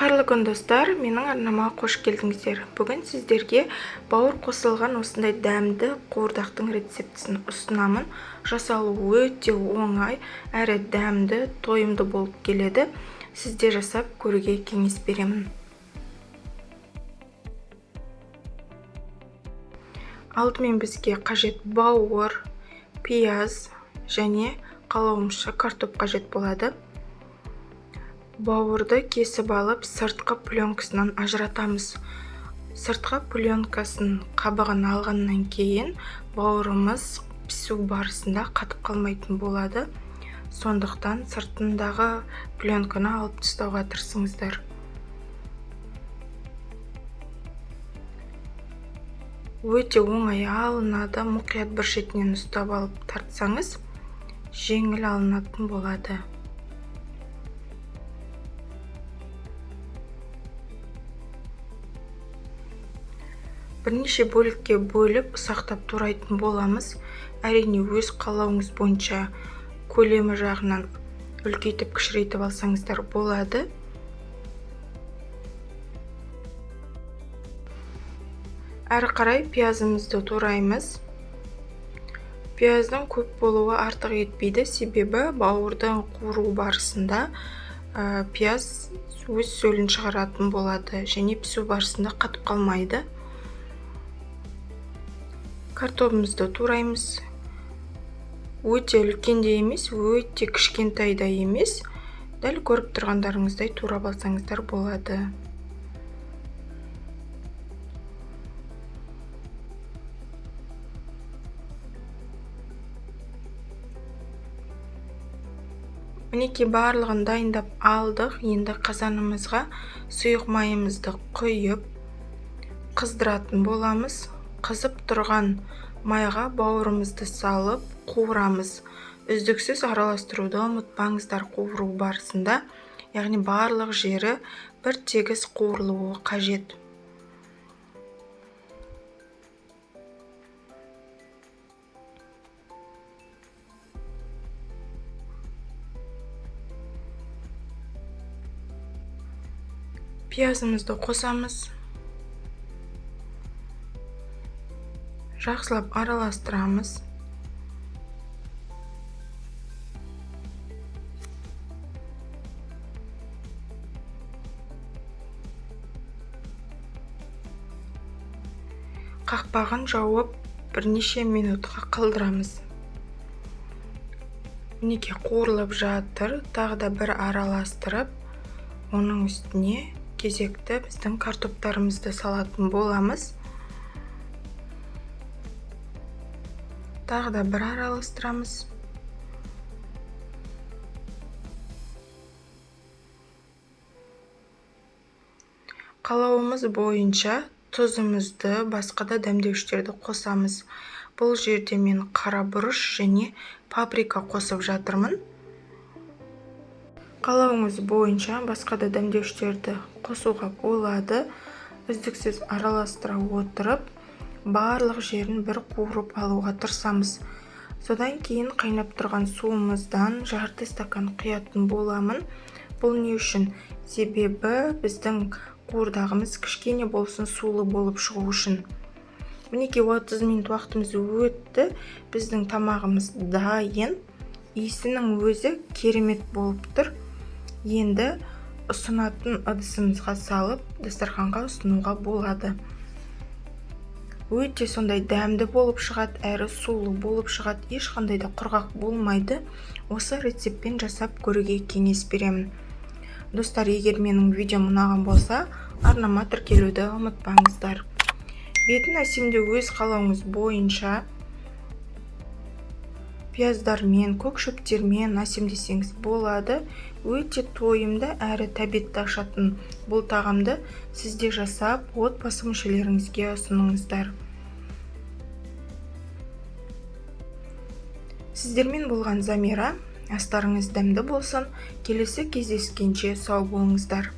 Қайырлы күн достар, менің арнама қош келдіңіздер. Бүгін сіздерге бауыр қосылған осындай дәмді қуырдақтың рецептісін ұсынамын. Жасалуы өте оңай, әрі дәмді, тойымды болып келеді. Сізде жасап көруге кеңес беремін. Алдымен бізге қажет бауыр, пияз және қалауымызша картоп қажет болады. Бауырды кесіп алып, сыртқы пленкасынан ажыратамыз. Сыртқы пленкасын қабығын алғаннан кейін бауырымыз пісу барысында қатып қалмайтын болады. Сондықтан сыртындағы пленканы алып тастауға тырысыңыздар. Өте оңай алынады, мұқият бір шетінен ұстап алып тартсаңыз, жеңіл алынатын болады. Бірнеше бөлікке бөліп ұсақтап турайтын боламыз. Әрине өз қалауыңыз бойынша көлемі жағынан үлкейтіп кішірейтіп алсаңыздар болады. Әрі қарай пиязымызды тураймыз. Пияздың көп болуы артық етпейді, себебі бауырдың қуыру барысында пияз өз сөлін шығаратын болады және пісу барысында қатып қалмайды. Картопымызды тураймыз. Өте үлкен де емес, өте кішкентай да емес. Дәл көріп тұрғандарыңыздай турап алсаңыздар болады. Мінекей барлығын дайындап алдық. Енді қазанымызға сұйық майымызды құйып қыздыратын боламыз. Қызып тұрған майға бауырымызды салып қуырамыз. Үздіксіз араластыруды ұмытпаңыздар қуыру барысында, яғни барлық жері бір тегіс қуырылуы қажет. Пиязымызды қосамыз. Жақсылап араластырамыз. Қақпағын жауып бірнеше минутқа қалдырамыз. Мінекей қуырылып жатыр. Тағы да бір араластырып, оның үстіне кезекті біздің картоптарымызды салатын боламыз. Тағы да бір араластырамыз. Қалауымыз бойынша тұзымызды, басқа да дәмдеуіштерді қосамыз. Бұл жерде мен қара бұрыш және паприка қосып жатырмын. Қалауыңыз бойынша басқа да дәмдеуіштерді қосуға болады. Үздіксіз араластыра отырып, барлық жерін бір қуырып алуға тырысамыз. Содан кейін қайнап тұрған суымыздан жарты стакан құятын боламын. Бұл не үшін? Себебі біздің қуырдағымыз кішкене болсын сулы болып шығу үшін. Мінекей 30 минут уақытымыз өтті. Біздің тамағымыз дайын. Иісінің өзі керемет болып тұр. Енді ұсынатын ыдысымызға салып, дастарханға ұсынуға болады. Өте сондай дәмді болып шығады, әрі сулы болып шығады, ешқандай да құрғақ болмайды. Осы рецептпен жасап көруге кеңес беремін. Достар, егер менің видеом ұнаған болса, арнама тіркелуді ұмытпаңыздар. Бетін әсемдеу өз қалауыңыз бойынша пияздармен, көк шөптермен әсемдесеңіз болады. Өте тойымды әрі тәбетті ашатын бұл тағамды сізде жасап, отбасы мүшелеріңізге ұсыныңыздар. Сіздермен болған Замира. Астарыңыз дәмді болсын. Келесі кездескенше сау болыңыздар.